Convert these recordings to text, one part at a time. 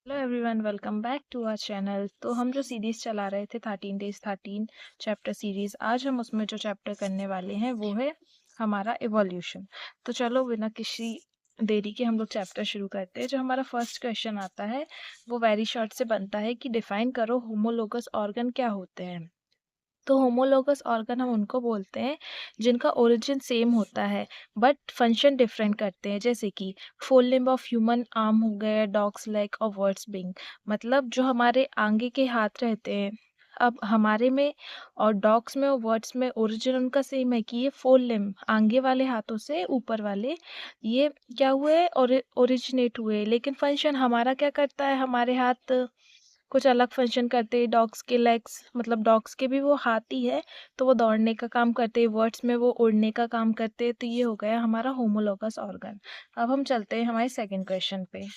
Hello everyone, welcome back to our channel. तो हम जो सीरीज़ चला रहे थे 13 डेज 13 चैप्टर सीरीज़, आज हम उसमें जो चैप्टर करने वाले हैं वो है हमारा इवोल्यूशन। तो चलो बिना किसी देरी के हम लोग चैप्टर शुरू करते हैं। जो हमारा फर्स्ट क्वेश्चन आता है वो वेरी शॉर्ट से बनता है कि डिफाइन करो होमोलोगस ऑर्गन क्या होते हैं। तो होमोलोगस ऑर्गन हम उनको बोलते हैं जिनका ओरिजिन सेम होता है बट फंक्शन डिफरेंट करते हैं। जैसे कि full limb of human arm हो गए, डॉग्स लेग और वर्ड्स बिंग। मतलब जो हमारे आगे के हाथ रहते हैं, अब हमारे में और डॉग्स में और वर्ड्स में ओरिजिन उनका सेम है कि ये फोर लिम्ब आगे वाले हाथों से ऊपर वाले ये क्या हुए और ओरिजिनेट हुए। लेकिन फंक्शन हमारा क्या करता है, हमारे हाथ कुछ अलग फंक्शन करते हैं। डॉग्स के लेग्स, मतलब डॉग्स के भी वो हाथ ही है, तो वो दौड़ने का काम करते हैं। वर्ड्स में वो उड़ने का काम करते हैं। तो ये हो गया हमारा होमोलोगस ऑर्गन। अब हम चलते हैं हमारे सेकंड क्वेश्चन पे।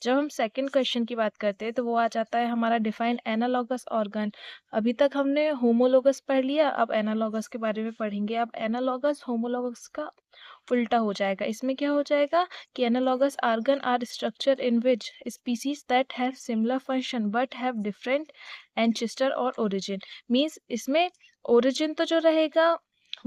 जब हम सेकंड क्वेश्चन की बात करते हैं तो वो आ जाता है हमारा डिफाइन एनालॉगस ऑर्गन। अभी तक हमने होमोलोगस पढ़ लिया, अब एनालॉगस के बारे में पढ़ेंगे। अब एनालॉगस होमोलोगस का उल्टा हो जाएगा। इसमें क्या हो जाएगा कि analogous organ are structure in which species that have similar function but have different ancestor और ओरिजिन। मीन्स इसमें ओरिजिन तो जो रहेगा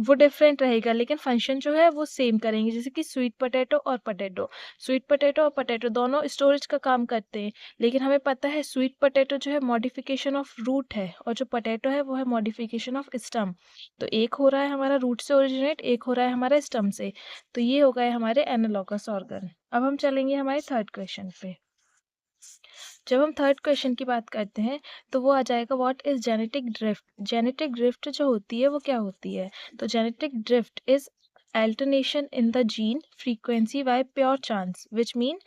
वो डिफरेंट रहेगा लेकिन फंक्शन जो है वो सेम करेंगे। जैसे कि स्वीट पोटैटो और पोटैटो, स्वीट पोटैटो और पोटैटो दोनों स्टोरेज का काम करते हैं। लेकिन हमें पता है स्वीट पोटैटो जो है मॉडिफिकेशन ऑफ रूट है और जो पोटैटो है वो है मॉडिफिकेशन ऑफ स्टम। तो एक हो रहा है हमारा रूट से ओरिजिनेट, एक हो रहा है हमारा स्टम से। तो ये हो गए हमारे एनालॉगस ऑर्गन। अब हम चलेंगे हमारे थर्ड क्वेश्चन पे। जब हम थर्ड क्वेश्चन की बात करते हैं तो वो आ जाएगा what is genetic drift. Genetic drift जो होती है वो क्या होती है? तो genetic drift is alternation in the gene frequency by pure chance, which mean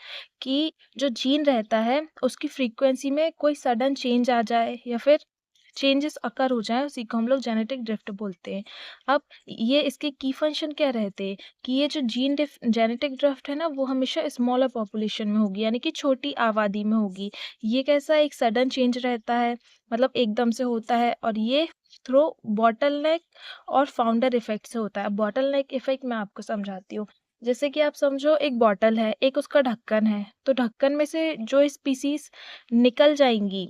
कि जो जीन रहता है उसकी फ्रीक्वेंसी में कोई सडन चेंज आ जाए या फिर चेंजेस अकर हो जाए, उसी को हम लोग जेनेटिक ड्रिफ्ट बोलते हैं। अब ये इसके की फंक्शन क्या रहते हैं कि ये जो जेनेटिक ड्रिफ्ट है ना वो हमेशा स्मॉलर पॉपुलेशन में होगी, यानी कि छोटी आबादी में होगी। ये कैसा एक सडन चेंज रहता है, मतलब एकदम से होता है, और ये थ्रो बॉटलनेक और फाउंडर इफेक्ट से होता है। बॉटलनेक इफेक्ट मैं आपको समझाती हूँ। जैसे कि आप समझो एक बॉटल है, एक उसका ढक्कन है, तो ढक्कन में से जो स्पीसीज निकल जाएंगी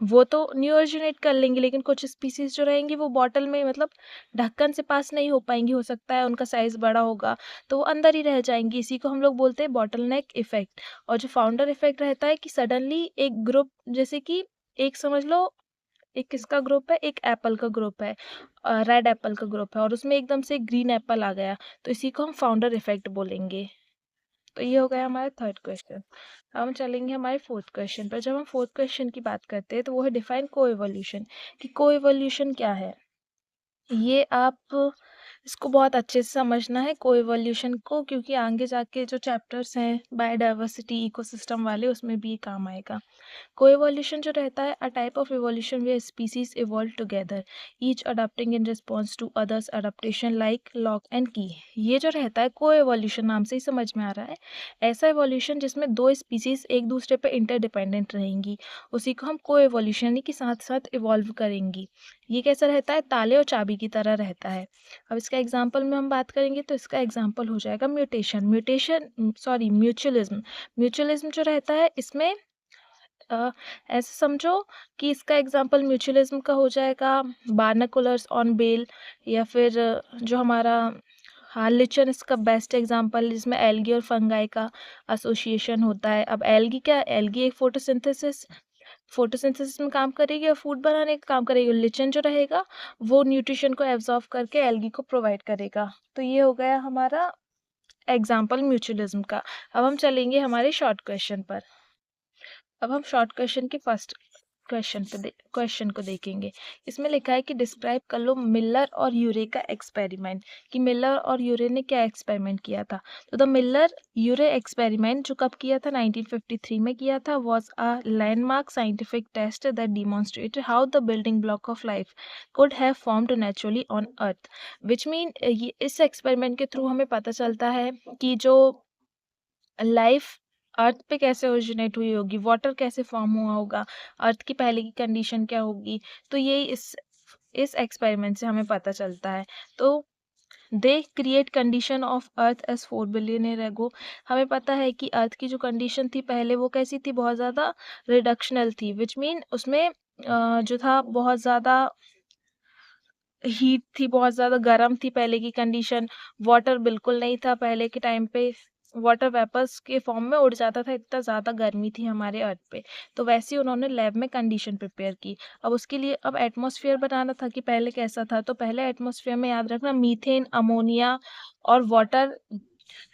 वो तो न्यू ओरिजिनेट कर लेंगी, लेकिन कुछ स्पीसीज जो रहेंगी वो बॉटल में, मतलब ढक्कन से पास नहीं हो पाएंगी। हो सकता है उनका साइज बड़ा होगा तो वो अंदर ही रह जाएंगी। इसी को हम लोग बोलते हैं बॉटल नेक इफेक्ट। और जो फाउंडर इफेक्ट रहता है कि सडनली एक ग्रुप, जैसे कि एक समझ लो एक किसका ग्रुप है, एक एप्पल का ग्रुप है, रेड एप्पल का ग्रुप है, और उसमें एकदम से ग्रीन एप्पल आ गया, तो इसी को हम फाउंडर इफेक्ट बोलेंगे। तो ये हो गया हमारा थर्ड क्वेश्चन। अब हम चलेंगे हमारे फोर्थ क्वेश्चन पर। जब हम फोर्थ क्वेश्चन की बात करते हैं तो वो है डिफाइन को एवोल्यूशन। कि को एवोल्यूशन क्या है, ये आप इसको बहुत अच्छे से समझना है को एवोल्यूशन को, क्योंकि आगे जाके जो चैप्टर्स हैं बायोडाइवर्सिटी इकोसिस्टम वाले उसमें भी ये काम आएगा। कोएवोल्यूशन जो रहता है a type of evolution where species evolve together each adopting in response to others adaptation like lock and key. ये जो रहता है कोएवोल्यूशन, नाम से ही समझ में आ रहा है, ऐसा इवोल्यूशन जिसमें दो स्पीसीज एक दूसरे पर इंटरडिपेंडेंट रहेंगी, उसी को हम कोएवोल्यूशन यानी कि साथ साथ इवॉल्व करेंगी। ये कैसा रहता है, ताले और चाबी की तरह रहता है। अब इसका एग्जाम्पल में हम बात करेंगे तो इसका एग्जाम्पल हो जाएगा म्यूटेशन। म्यूचुअलिज्म। म्यूचुअलिज्म जो रहता है इसमें ऐसे समझो कि इसका एग्जांपल म्यूचुअलिज्म का हो जाएगा बारनाकुलर्स ऑन बेल, या फिर जो हमारा, हाँ, लिचन इसका बेस्ट एग्जांपल, जिसमें एल्गी और फंगाई का एसोसिएशन होता है। अब एल्गी क्या, एल्गी एक फोटोसिंथेसिस में काम करेगी और फूड बनाने का काम करेगी। लिचन जो रहेगा वो न्यूट्रिशन को एब्जॉर्ब करके एल्गी को प्रोवाइड करेगा। तो ये हो गया हमारा एग्जाम्पल म्यूचुअलिज्म का। अब हम चलेंगे हमारे शॉर्ट क्वेश्चन पर। अब हम शॉर्ट क्वेश्चन के फर्स्ट क्वेश्चन को देखेंगे। इसमें लिखा है कि डिस्क्राइब कर लो मिलर और यूरे का एक्सपेरिमेंट। कि मिलर और यूरे ने क्या एक्सपेरिमेंट किया था। तो द मिलर यूरे एक्सपेरिमेंट जो कब किया था, 1953 में किया था, was a landmark scientific test that demonstrated how the building block of life could have formed naturally on earth. Which mean इस एक्सपेरिमेंट के थ्रू हमें पता चलता है कि जो लाइफ अर्थ पे कैसे ओरिजिनेट हुई होगी, वाटर कैसे फॉर्म हुआ होगा, अर्थ की पहले की कंडीशन क्या होगी। तो ये इस एक्सपेरिमेंट से हमें पता चलता है। तो they create condition of earth as 4 billion year ago. हमें पता है कि अर्थ की जो कंडीशन थी पहले वो कैसी थी, बहुत ज़्यादा रिडक्शनल थी, विच मीन उसमें जो था बहुत ज़्यादा हीट थी, बहुत ज़्यादा गर्म थी पहले की कंडीशन। वाटर बिल्कुल नहीं था पहले के टाइम पे, वाटर वेपर्स के फॉर्म में उड़ जाता था, इतना ज़्यादा गर्मी थी हमारे अर्थ पे। तो वैसे ही उन्होंने लैब में कंडीशन प्रिपेयर की। अब उसके लिए अब एटमॉस्फेयर बनाना था कि पहले कैसा था, तो पहले एटमॉस्फेयर में याद रखना मीथेन, अमोनिया और वाटर।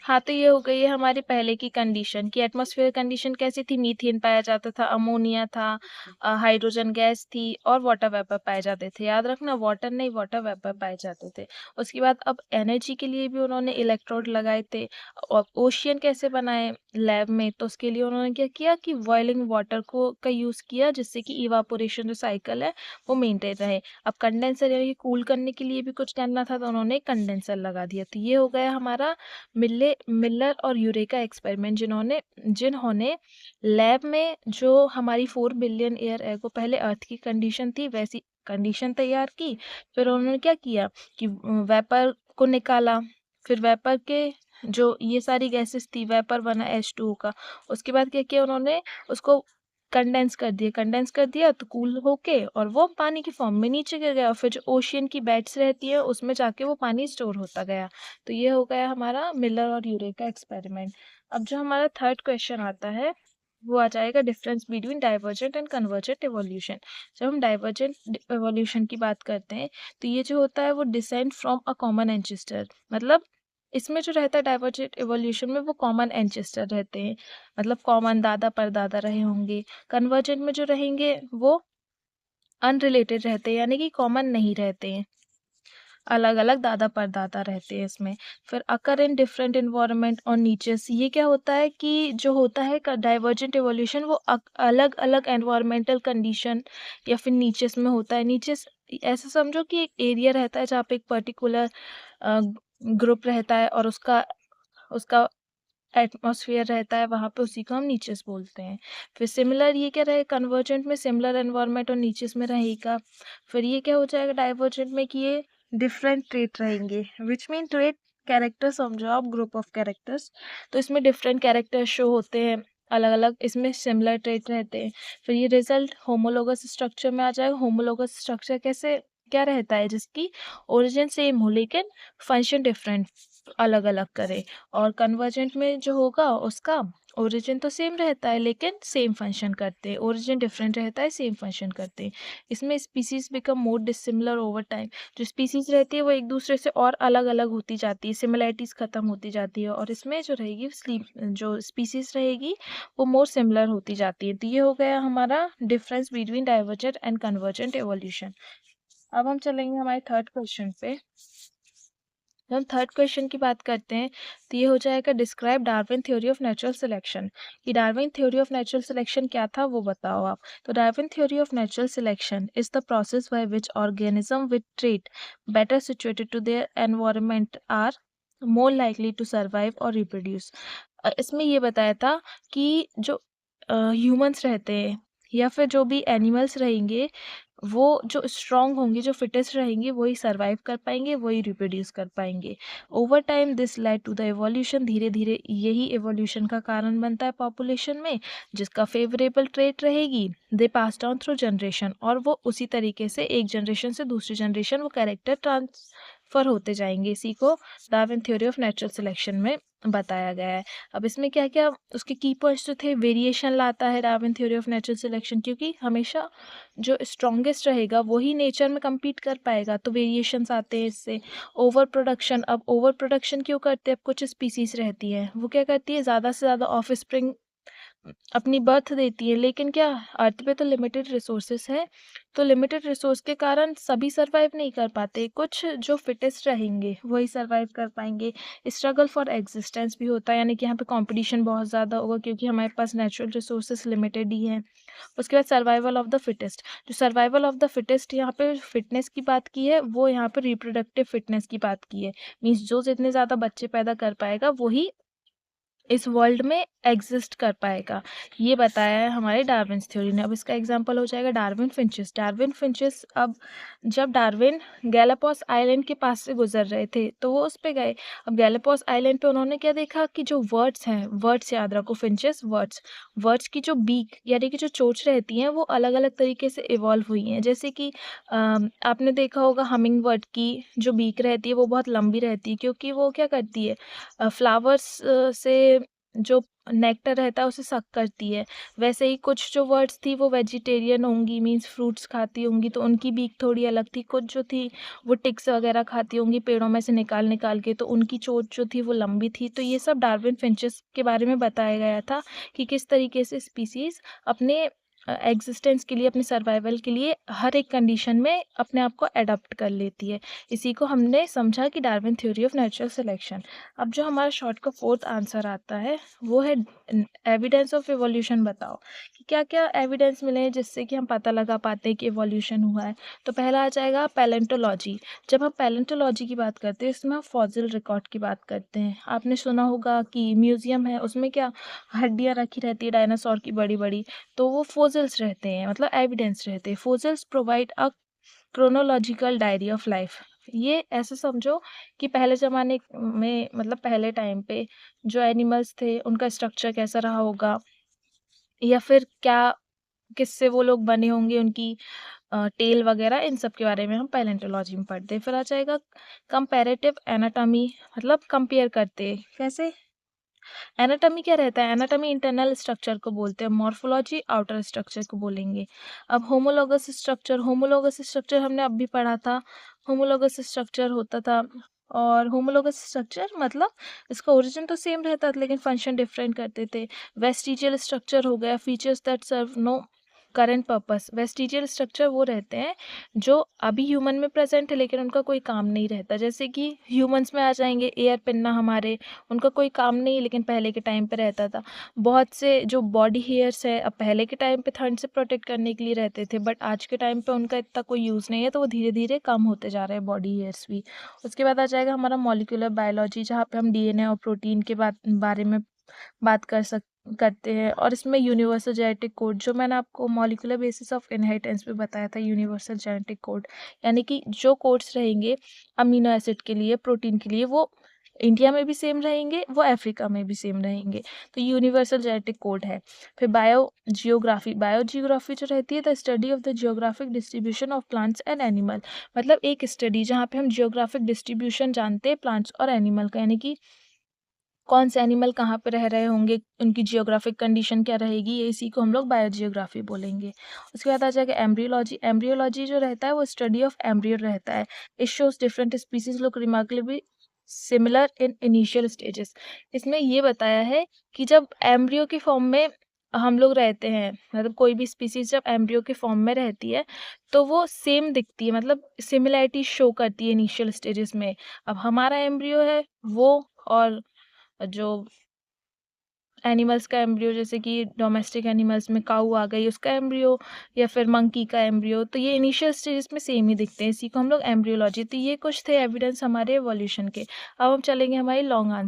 हाँ, तो ये हो गई है हमारी पहले की कंडीशन कि एटमॉस्फेयर कंडीशन कैसी थी, मीथेन पाया जाता था, अमोनिया था, हाइड्रोजन गैस थी और वाटर वेपर पाए जाते थे। याद रखना, वाटर नहीं, वाटर वेपर पाए जाते थे। उसके बाद अब एनर्जी के लिए भी उन्होंने इलेक्ट्रोड लगाए थे। और ओशियन कैसे बनाए लैब में, तो उसके लिए उन्होंने क्या किया कि बॉइलिंग वाटर को का यूज़ किया, जिससे कि इवापोरेशन जो साइकिल है वो मेंटेन रहे। अब कंडेंसर यानी कि कूल करने के लिए भी कुछ करना था, तो उन्होंने कंडेंसर लगा दिया। तो ये हो गया हमारा मिलर और यूरेका एक्सपेरिमेंट, जिन्होंने लैब में जो हमारी 4 बिलियन ईयर एगो पहले अर्थ की कंडीशन थी वैसी कंडीशन तैयार की। फिर उन्होंने क्या किया कि वेपर को निकाला, फिर वेपर के जो ये सारी गैसेस थी, वेपर बना H2O का। उसके बाद क्या किया उन्होंने, उसको कंडेंस कर दिया तो कूल होके और वो पानी के फॉर्म में नीचे गिर गया। फिर जो ओशियन की बेड्स रहती है उसमें जाके वो पानी स्टोर होता गया। तो ये हो गया हमारा मिलर और यूरेका एक्सपेरिमेंट। अब जो हमारा थर्ड क्वेश्चन आता है वो आ जाएगा difference between divergent and convergent evolution. जब हम डाइवर्जेंट एवोल्यूशन की बात करते हैं तो ये जो होता है वो descend from a common ancestor, मतलब इसमें जो रहता है डाइवर्जेंट एवोल्यूशन में वो कॉमन एंसेस्टर रहते हैं, मतलब कॉमन दादा परदादा रहे होंगे। कन्वर्जेंट में जो रहेंगे वो अनरिलेटेड रहते हैं, यानी कि कॉमन नहीं रहते हैं, अलग अलग दादा परदादा रहते हैं इसमें। फिर अकर इन डिफरेंट इन्वायरमेंट और नीचेस, ये क्या होता है कि जो होता है डाइवर्जेंट एवोल्यूशन वो अलग अलग एनवायरमेंटल कंडीशन या फिर नीचेस में होता है। नीचेस ऐसा समझो कि एक एरिया रहता है जहाँ पे एक पर्टिकुलर ग्रुप रहता है और उसका उसका एटमॉस्फेयर रहता है वहाँ पे, उसी को हम नीचेस बोलते हैं। फिर सिमिलर ये क्या रहे, कन्वर्जेंट में सिमिलर एनवायरनमेंट और नीचेस में रहेगा। फिर ये क्या हो जाएगा डाइवर्जेंट में कि ये डिफरेंट ट्रेट रहेंगे, विच मीन ट्रेट कैरेक्टर समझो आप, ग्रुप ऑफ कैरेक्टर्स। तो इसमें डिफरेंट कैरेक्टर शो होते हैं अलग अलग, इसमें सिमिलर ट्रेट रहते हैं। फिर ये रिजल्ट होमोलोगस स्ट्रक्चर में आ जाएगा। होमोलोगस स्ट्रक्चर कैसे क्या रहता है, जिसकी ओरिजिन सेम हो लेकिन फंक्शन डिफरेंट अलग अलग करे। और कन्वर्जेंट में जो होगा उसका ओरिजिन तो सेम रहता है लेकिन सेम फंक्शन करते हैं, ओरिजिन डिफरेंट रहता है सेम फंक्शन करते हैं। इसमें species become more dissimilar over time, जो स्पीसीज रहती है वो एक दूसरे से और अलग अलग होती जाती है, सिमिलैरिटीज खत्म होती जाती है, और इसमें जो रहेगी जो स्पीसीज रहेगी वो मोर सिमिलर होती जाती है। तो ये हो गया हमारा difference between divergent and convergent evolution. अब हम चलेंगे हमारे थर्ड क्वेश्चन पे। जब हम थर्ड क्वेश्चन की बात करते हैं तो ये हो जाएगा describe Darwin theory of natural selection. कि Darwin theory of natural selection क्या था वो बताओ आप। तो Darwin theory of natural selection is the process by which organism with trait better situated to their environment are more likely to survive और reproduce. इसमें ये बताया था कि जो ह्यूमंस रहते हैं या फिर जो भी एनिमल्स रहेंगे वो जो स्ट्रांग होंगे, जो फिटेस्ट रहेंगे वही सर्वाइव कर पाएंगे, वही रिप्रोड्यूस कर पाएंगे। Over time this led to the evolution, धीरे धीरे यही एवोल्यूशन का कारण बनता है पॉपुलेशन में। जिसका फेवरेबल ट्रेट रहेगी दे पास डाउन थ्रू जनरेशन, और वो उसी तरीके से एक जनरेशन से दूसरी जनरेशन वो कैरेक्टर ट्रांसफर होते जाएंगे। इसी को Darwin theory of natural selection में बताया गया है। अब इसमें क्या क्या उसके की पॉइंट्स जो थे, वेरिएशन लाता है Darwin theory of natural selection, क्योंकि हमेशा जो स्ट्रॉन्गेस्ट रहेगा वही नेचर में compete कर पाएगा, तो वेरिएशंस आते हैं इससे। ओवर प्रोडक्शन, अब ओवर प्रोडक्शन क्यों करते हैं, अब कुछ स्पीसीज रहती है वो क्या करती है, ज़्यादा से ज़्यादा ऑफ स्प्रिंग अपनी बर्थ देती है, लेकिन क्या अर्थ पे तो लिमिटेड रिसोर्सेस है, तो लिमिटेड रिसोर्स के कारण सभी सरवाइव नहीं कर पाते, कुछ जो फिटेस्ट रहेंगे वही सरवाइव कर पाएंगे। स्ट्रगल फॉर एग्जिस्टेंस भी होता है, यानी कि यहाँ पे कंपटीशन बहुत ज़्यादा होगा क्योंकि हमारे पास नेचुरल रिसोर्सेस लिमिटेड ही हैं। उसके बाद सर्वाइवल ऑफ द फिटेस्ट, जो सर्वाइवल ऑफ द फिटेस्ट यहाँ पे फिटनेस की बात की है वो यहाँ पे रिप्रोडक्टिव फिटनेस की बात की है। मीन्स जो जितने ज़्यादा बच्चे पैदा कर पाएगा वही इस वर्ल्ड में एग्जिस्ट कर पाएगा, ये बताया है हमारे डार्विन्स थ्योरी ने। अब इसका एग्जांपल हो जाएगा डार्विन फिंचेस। डार्विन फिंचेस, अब जब डार्विन गैलापागोस आइलैंड के पास से गुजर रहे थे तो वो उस पे गए। अब गैलापागोस आइलैंड पे उन्होंने क्या देखा कि जो वर्ड्स हैं, वर्ड्स याद रखो, फिंचेस वर्ड्स, वर्ड्स की जो बीक यानी कि जो चोंच रहती हैं वो अलग अलग तरीके से इवॉल्व हुई हैं। जैसे कि आपने देखा होगा हमिंग बर्ड की जो बीक रहती है वो बहुत लंबी रहती है, क्योंकि वो क्या करती है, फ्लावर्स से जो नेक्टर रहता है उसे सक करती है। वैसे ही कुछ जो वर्ड्स थी वो वेजिटेरियन होंगी, मीन्स फ्रूट्स खाती होंगी, तो उनकी बीक थोड़ी अलग थी। कुछ जो थी वो टिक्स वगैरह खाती होंगी पेड़ों में से निकाल निकाल के, तो उनकी चोंच जो थी वो लंबी थी। तो ये सब डार्विन फिंचेस के बारे में बताया गया था कि किस तरीके से स्पीसीज अपने एग्जिस्टेंस के लिए, अपने सर्वाइवल के लिए हर एक कंडीशन में अपने आप को एडॉप्ट कर लेती है। इसी को हमने समझा कि Darwin theory of natural selection. अब जो हमारा शॉर्ट का फोर्थ आंसर आता है वो है एविडेंस ऑफ इवोल्यूशन। बताओ कि क्या क्या एविडेंस मिले हैं जिससे कि हम पता लगा पाते हैं कि इवोल्यूशन हुआ है। तो पहला आ जाएगा पैलेंटोलॉजी। जब हम पैलेंटोलॉजी की बात करते हैं इसमें हम फॉसिल रिकॉर्ड की बात करते हैं। आपने सुना होगा कि म्यूजियम है उसमें क्या हड्डियां रखी रहती है डायनासोर की बड़ी बड़ी, तो वो फोसिल्स रहते हैं, मतलब एविडेंस रहते हैं। Fossils provide a chronological diary of life. ये ऐसे समझो कि पहले ज़माने में, मतलब पहले टाइम पे जो एनिमल्स थे उनका स्ट्रक्चर कैसा रहा होगा, या फिर क्या किससे वो लोग बने होंगे, उनकी टेल वगैरह, इन सब के बारे में हम पैलेंटोलॉजी में पढ़ते हैं। फिर आ जाएगा कंपैरेटिव एनाटॉमी, मतलब कंपेयर करते कैसे। एनाटॉमी क्या रहता है, एनाटॉमी इंटरनल स्ट्रक्चर को बोलते हैं, मॉर्फोलॉजी आउटर स्ट्रक्चर को बोलेंगे। अब होमोलोगस स्ट्रक्चर, होमोलोगस स्ट्रक्चर हमने अब भी पढ़ा था। होमोलोगस स्ट्रक्चर होता था, और होमोलोगस स्ट्रक्चर मतलब इसका ओरिजिन तो सेम रहता था लेकिन फंक्शन डिफरेंट करते थे। वेस्टिजियल स्ट्रक्चर हो गया, features that serve no current purpose. Vestigial structure वो रहते हैं जो अभी ह्यूमन में प्रेजेंट है लेकिन उनका कोई काम नहीं रहता। जैसे कि ह्यूमंस में आ जाएंगे एयर पिन्ना हमारे, उनका कोई काम नहीं है लेकिन पहले के टाइम पे रहता था। बहुत से जो बॉडी हेयर्स है, अब पहले के टाइम पे ठंड से प्रोटेक्ट करने के लिए रहते थे, बट आज के टाइम पे उनका इतना कोई यूज़ नहीं है, तो वो धीरे धीरे कम होते जा रहे हैं बॉडी हेयर्स भी। उसके बाद आ जाएगा हमारा मॉलिक्यूलर बायोलॉजी, जहाँ पे हम डीएनए और प्रोटीन के बारे में बात करते हैं। और इसमें यूनिवर्सल जेनेटिक कोड, जो मैंने आपको मॉलिक्यूलर बेसिस ऑफ इनहेरिटेंस पे बताया था, यूनिवर्सल जेनेटिक कोड, यानी कि जो कोड्स रहेंगे अमीनो एसिड के लिए, प्रोटीन के लिए, वो इंडिया में भी सेम रहेंगे, वो अफ्रीका में भी सेम रहेंगे। तो यूनिवर्सल जेनेटिक कोड है। फिर बायोजियोग्राफी, बायोजियोग्राफी जो रहती है the study of the geographic distribution of plants and animal, मतलब एक स्टडी जहाँ पे हम जियोग्राफिक डिस्ट्रीब्यूशन जानते हैं प्लांट्स और एनिमल का, यानी कि कौन से एनिमल कहाँ पे रह रहे होंगे, उनकी जियोग्राफिक कंडीशन क्या रहेगी, ये इसी को हम लोग बायोजियोग्राफी बोलेंगे। उसके बाद आ जाएगा एम्ब्रियोलॉजी। एम्ब्रियोलॉजी जो रहता है वो स्टडी ऑफ एम्ब्रियो रहता है। It shows different species look remarkably similar in initial stages. इसमें ये बताया है कि जब एम्ब्रियो की फॉर्म में हम लोग रहते हैं, मतलब कोई भी स्पीसीज जब एम्ब्रियो के फॉर्म में रहती है तो वो सेम दिखती है, मतलब सिमिलैरिटी शो करती है इनिशियल स्टेजेस में। अब हमारा एम्ब्रियो है वो, और जो एनिमल्स का एम्ब्रियो, जैसे कि डोमेस्टिक एनिमल्स में काऊ आ गई उसका एम्ब्रियो, या फिर मंकी का एम्ब्रियो, तो ये इनिशियल स्टेजेस में सेम ही दिखते हैं। इसी को हम लोग एम्ब्रियोलॉजी। तो ये कुछ थे एविडेंस हमारे एवोल्यूशन के। अब हम चलेंगे हमारे लॉन्ग आंसर।